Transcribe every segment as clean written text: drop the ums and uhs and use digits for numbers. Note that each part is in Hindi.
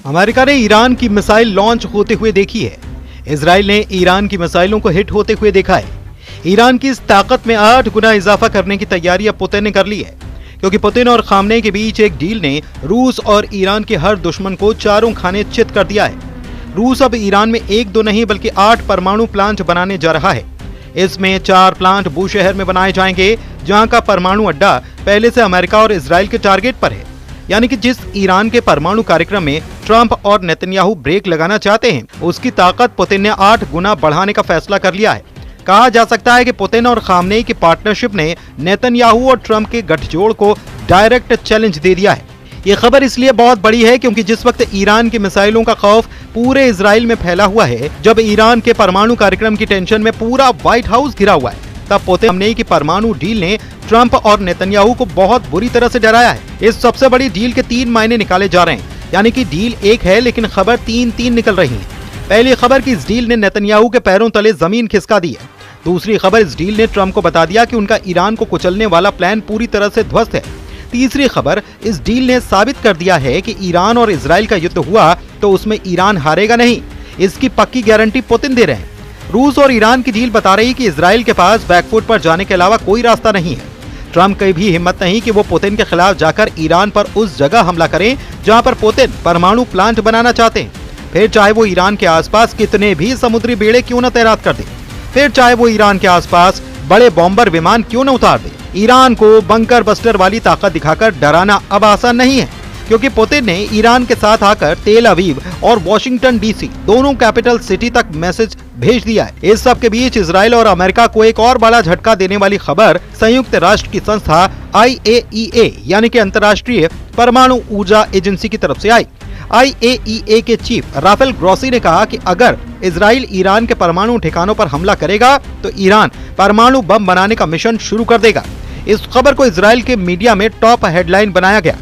अमेरिका ने ईरान की मिसाइल लॉन्च होते हुए देखी है। इजराइल ने ईरान की मिसाइलों को हिट होते हुए देखा है। ईरान की इस ताकत में 8 गुना इजाफा करने की तैयारी अब पुतिन ने कर ली है, क्योंकि पुतिन और खामनेई के बीच एक डील ने रूस और ईरान के हर दुश्मन को चारों खाने चित कर दिया है। रूस अब ईरान में 1-2 नहीं बल्कि 8 परमाणु प्लांट बनाने जा रहा है। इसमें 4 प्लांट बूशहर में बनाए जाएंगे, जहां का परमाणु अड्डा पहले से अमेरिका और इजराइल के टारगेट पर है। यानी कि जिस ईरान के परमाणु कार्यक्रम में ट्रंप और नेतन्याहू ब्रेक लगाना चाहते हैं, उसकी ताकत पुतिन ने 8 गुना बढ़ाने का फैसला कर लिया है। कहा जा सकता है कि पुतिन और खामनेई की पार्टनरशिप ने नेतन्याहू और ट्रंप के गठजोड़ को डायरेक्ट चैलेंज दे दिया है। ये खबर इसलिए बहुत बड़ी है क्योंकि जिस वक्त ईरान की मिसाइलों का खौफ पूरे इजराइल में फैला हुआ है, जब ईरान के परमाणु कार्यक्रम की टेंशन में पूरा व्हाइट हाउस घिरा हुआ है, तब पुतिन खामनेई की परमाणु डील ने ट्रंप और नेतन्याहू को बहुत बुरी तरह से डराया है। इस सबसे बड़ी डील के 3 मायने निकाले जा रहे हैं, यानी कि डील एक है लेकिन खबर 3-3 निकल रही है। पहली खबर कि इस डील ने नेतन्याहू के पैरों तले जमीन खिसका दी है। दूसरी खबर, इस डील ने ट्रंप को बता दिया कि उनका ईरान को कुचलने वाला प्लान पूरी तरह से ध्वस्त है। तीसरी खबर, इस डील ने साबित कर दिया है कि ईरान और इजराइल का युद्ध हुआ तो उसमें ईरान हारेगा नहीं, इसकी पक्की गारंटी पुतिन दे रहे हैं। रूस और ईरान की डील बता रही कि इजराइल के पास बैकफुट पर जाने के अलावा कोई रास्ता नहीं है। ट्रंप की भी हिम्मत नहीं कि वो पुतिन के खिलाफ जाकर ईरान पर उस जगह हमला करें जहां पर पुतिन परमाणु प्लांट बनाना चाहते हैं, फिर चाहे वो ईरान के आसपास कितने भी समुद्री बेड़े क्यों न तैनात कर दे, फिर चाहे वो ईरान के आसपास बड़े बॉम्बर विमान क्यों न उतार दे। ईरान को बंकर बस्टर वाली ताकत दिखाकर डराना अब आसान नहीं है, क्योंकि पुतिन ने ईरान के साथ आकर तेल अवीव और वॉशिंगटन डीसी दोनों कैपिटल सिटी तक मैसेज भेज दिया है। इस सब के बीच इजराइल और अमेरिका को एक और बड़ा झटका देने वाली खबर संयुक्त राष्ट्र की संस्था IAEA यानी कि अंतर्राष्ट्रीय परमाणु ऊर्जा एजेंसी की तरफ से आई। IAEA के चीफ राफेल ग्रोसी ने कहा कि अगर इजराइल ईरान के परमाणु ठिकानों पर हमला करेगा तो ईरान परमाणु बम बनाने का मिशन शुरू कर देगा। इस खबर को इजराइल के मीडिया में टॉप हेडलाइन बनाया गया।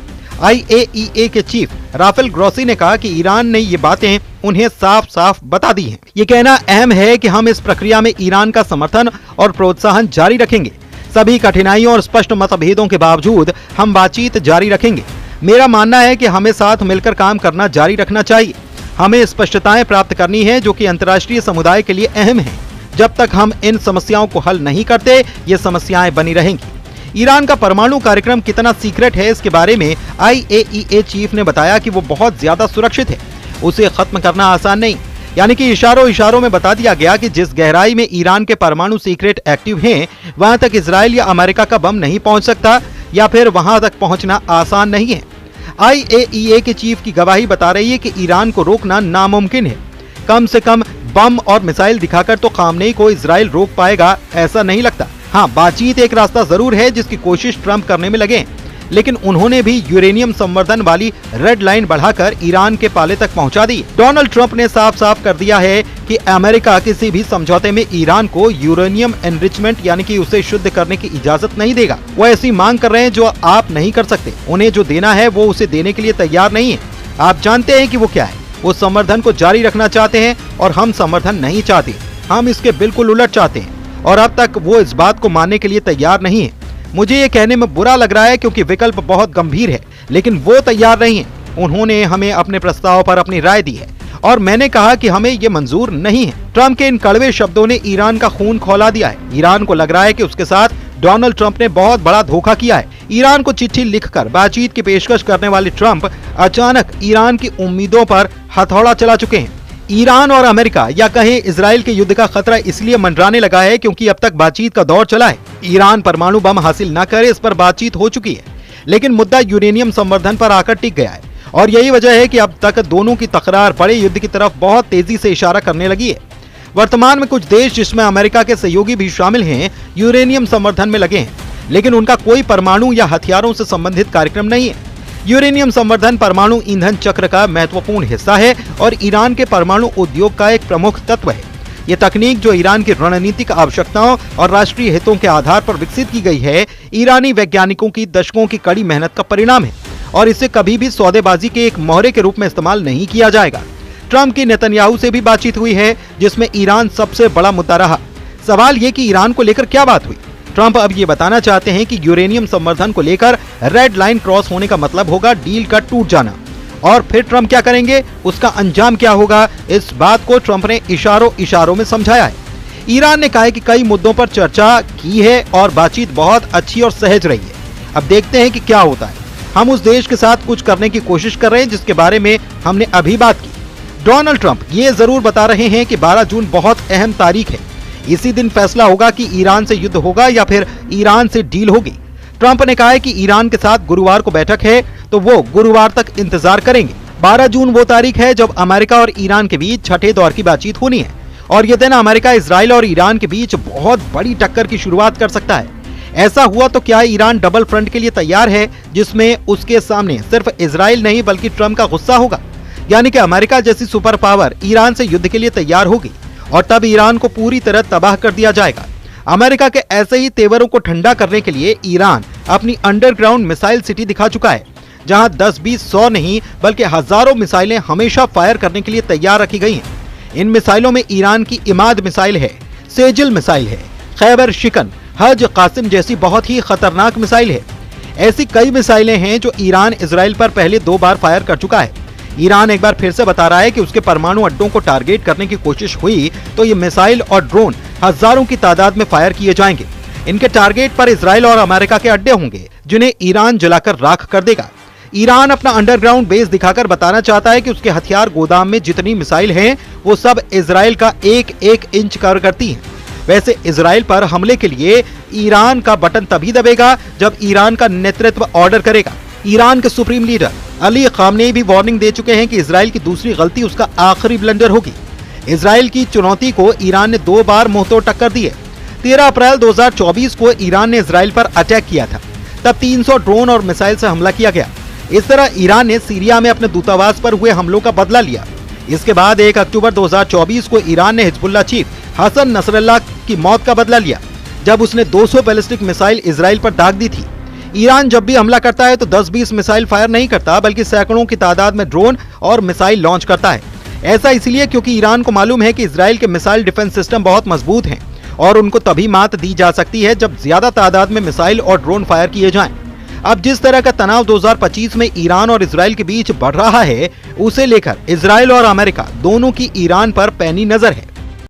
IAEA के चीफ राफेल ग्रोसी ने कहा कि ईरान ने ये बातें उन्हें साफ साफ बता दी हैं। ये कहना अहम है कि हम इस प्रक्रिया में ईरान का समर्थन और प्रोत्साहन जारी रखेंगे। सभी कठिनाइयों और स्पष्ट मतभेदों के बावजूद हम बातचीत जारी रखेंगे। मेरा मानना है कि हमें साथ मिलकर काम करना जारी रखना चाहिए। हमें स्पष्टताएं प्राप्त करनी है जो कि अंतर्राष्ट्रीय समुदाय के लिए अहम है। जब तक हम इन समस्याओं को हल नहीं करते, ये समस्याएं बनी रहेंगी। ईरान का परमाणु कार्यक्रम कितना सीक्रेट है, इसके बारे में IAEA चीफ ने बताया कि वो बहुत ज्यादा सुरक्षित है, उसे खत्म करना आसान नहीं। यानी कि इशारों में बता दिया गया कि जिस गहराई में ईरान के परमाणु सीक्रेट एक्टिव हैं, वहां तक इजराइल या अमेरिका का बम नहीं पहुंच सकता, या फिर वहां तक पहुंचना आसान नहीं है। IAEA के चीफ की गवाही बता रही है कि ईरान को रोकना नामुमकिन है। कम से कम बम और मिसाइल दिखाकर तो खामनेई को इजराइल रोक पाएगा, ऐसा नहीं लगता। हाँ, बातचीत एक रास्ता जरूर है जिसकी कोशिश ट्रंप करने में लगे, लेकिन उन्होंने भी यूरेनियम संवर्धन वाली रेड लाइन बढ़ाकर ईरान के पाले तक पहुंचा दी। डोनाल्ड ट्रंप ने साफ साफ कर दिया है कि अमेरिका किसी भी समझौते में ईरान को यूरेनियम एनरिचमेंट यानी कि उसे शुद्ध करने की इजाजत नहीं देगा। वो ऐसी मांग कर रहे हैं जो आप नहीं कर सकते। उन्हें जो देना है वो उसे देने के लिए तैयार नहीं है। आप जानते हैं कि वो क्या है। वो संवर्धन को जारी रखना चाहते हैं और हम संवर्धन नहीं चाहते। हम इसके बिल्कुल उलट चाहते हैं और अब तक वो इस बात को मानने के लिए तैयार नहीं है। मुझे ये कहने में बुरा लग रहा है क्योंकि विकल्प बहुत गंभीर है, लेकिन वो तैयार नहीं है। उन्होंने हमें अपने प्रस्ताव पर अपनी राय दी है और मैंने कहा कि हमें ये मंजूर नहीं है। ट्रंप के इन कड़वे शब्दों ने ईरान का खून खौला दिया है। ईरान को लग रहा है कि उसके साथ डोनाल्ड ट्रंप ने बहुत बड़ा धोखा किया है। ईरान को चिट्ठी लिखकर बातचीत की पेशकश करने वाले ट्रंप अचानक ईरान की उम्मीदों पर हथौड़ा चला चुके हैं। ईरान और अमेरिका या कहें इजराइल के युद्ध का खतरा इसलिए मंडराने लगा है क्योंकि अब तक बातचीत का दौर चला है। ईरान परमाणु बम हासिल न करे, इस पर बातचीत हो चुकी है, लेकिन मुद्दा यूरेनियम संवर्धन पर आकर टिक गया है और यही वजह है कि अब तक दोनों की तकरार बड़े युद्ध की तरफ बहुत तेजी से इशारा करने लगी है। वर्तमान में कुछ देश, जिसमें अमेरिका के सहयोगी भी शामिल हैं, यूरेनियम संवर्धन में लगे हैं, लेकिन उनका कोई परमाणु या हथियारों से संबंधित कार्यक्रम नहीं है। यूरेनियम संवर्धन परमाणु ईंधन चक्र का महत्वपूर्ण हिस्सा है और ईरान के परमाणु उद्योग का एक प्रमुख तत्व है। ये तकनीक जो ईरान की रणनीतिक आवश्यकताओं और राष्ट्रीय हितों के आधार पर विकसित की गई है, ईरानी वैज्ञानिकों की दशकों की कड़ी मेहनत का परिणाम है और इसे कभी भी सौदेबाजी के एक मोहरे के रूप में इस्तेमाल नहीं किया जाएगा। ट्रंप की नेतन्याहू से भी बातचीत हुई है, जिसमें ईरान सबसे बड़ा मुद्दा रहा। सवाल ये कि ईरान को लेकर क्या बात हुई। ट्रंप अब ये बताना चाहते हैं कि यूरेनियम संवर्धन को लेकर रेड लाइन क्रॉस होने का मतलब होगा डील का टूट जाना और फिर ट्रंप क्या करेंगे, उसका अंजाम क्या होगा, इस बात को ट्रंप ने इशारों इशारों में समझाया है। ईरान ने कहा है कि कई मुद्दों पर चर्चा की है और बातचीत बहुत अच्छी और सहज रही है। अब देखते हैं कि क्या होता है। हम उस देश के साथ कुछ करने की कोशिश कर रहे हैं जिसके बारे में हमने अभी बात की। डोनाल्ड ट्रंप ये जरूर बता रहे हैं कि 12 जून बहुत अहम तारीख है। इसी दिन फैसला होगा कि ईरान से युद्ध होगा या फिर ईरान से डील होगी। ट्रंप ने कहा है कि ईरान के साथ गुरुवार को बैठक है तो वो गुरुवार तक इंतजार करेंगे। 12 जून वो तारीख है जब अमेरिका और ईरान के बीच छठे दौर की बातचीत होनी है और ये दिन अमेरिका, इजराइल और ईरान के बीच बहुत बड़ी टक्कर की शुरुआत कर सकता है। ऐसा हुआ तो क्या ईरान डबल फ्रंट के लिए तैयार है जिसमें उसके सामने सिर्फ इजराइल नहीं बल्कि ट्रंप का गुस्सा होगा, यानी कि अमेरिका जैसी सुपर पावर ईरान से युद्ध के लिए तैयार होगी और तब ईरान को पूरी तरह तबाह कर दिया जाएगा। अमेरिका के ऐसे ही तेवरों को ठंडा करने के लिए ईरान अपनी अंडरग्राउंड मिसाइल सिटी दिखा चुका है, जहां 10, 20, 100 नहीं बल्कि हजारों मिसाइलें हमेशा फायर करने के लिए तैयार रखी गई हैं। इन मिसाइलों में ईरान की इमाद मिसाइल है, सेजिल मिसाइल है, खैबर शिकन, हज कासिम जैसी बहुत ही खतरनाक मिसाइल है। ऐसी कई मिसाइलें हैं जो ईरान इजराइल पर पहले 2 बार फायर कर चुका है। ईरान एक बार फिर से बता रहा है कि उसके परमाणु अड्डों को टारगेट करने की कोशिश हुई तो ये मिसाइल और ड्रोन हजारों की तादाद में फायर किए जाएंगे। इनके टारगेट पर इजराइल और अमेरिका के अड्डे होंगे जिन्हें ईरान जलाकर राख कर देगा। ईरान अपना अंडरग्राउंड बेस दिखाकर बताना चाहता है कि उसके हथियार गोदाम में जितनी मिसाइल हैं वो सब इजराइल का 1-1 इंच कवर करती हैं। वैसे इजराइल पर हमले के लिए ईरान का बटन तभी दबेगा जब ईरान का नेतृत्व ऑर्डर करेगा। ईरान के सुप्रीम लीडर अली खामनेई भी वार्निंग दे चुके हैं कि इजराइल की दूसरी गलती उसका आखिरी ब्लंडर होगी। इजराइल की चुनौती को ईरान ने 2 बार मुंहतोड़ टक्कर दी है। 13 अप्रैल 2024 को ईरान ने इजराइल पर अटैक किया था, तब 300 ड्रोन और मिसाइल से हमला किया गया। इस तरह ईरान ने सीरिया में अपने दूतावास पर हुए हमलों का बदला लिया। इसके बाद 1 अक्टूबर 2024 को ईरान ने हिजबुल्लाह चीफ हसन नसरल्लाह की मौत का बदला लिया जब उसने 200 बैलिस्टिक मिसाइल इजराइल पर दाग दी थी। ईरान जब भी हमला करता है तो 10-20 मिसाइल फायर नहीं करता बल्कि सैकड़ों की तादाद में ड्रोन और मिसाइल लॉन्च करता है। ऐसा इसलिए क्योंकि ईरान को मालूम है कि इजराइल के मिसाइल डिफेंस सिस्टम बहुत मजबूत हैं और उनको तभी मात दी जा सकती है जब ज्यादा तादाद में मिसाइल और ड्रोन फायर किए जाएं। अब जिस तरह का तनाव 2025 में ईरान और इजराइल के बीच बढ़ रहा है, उसे लेकर इजराइल और अमेरिका दोनों की ईरान पर पैनी नजर है।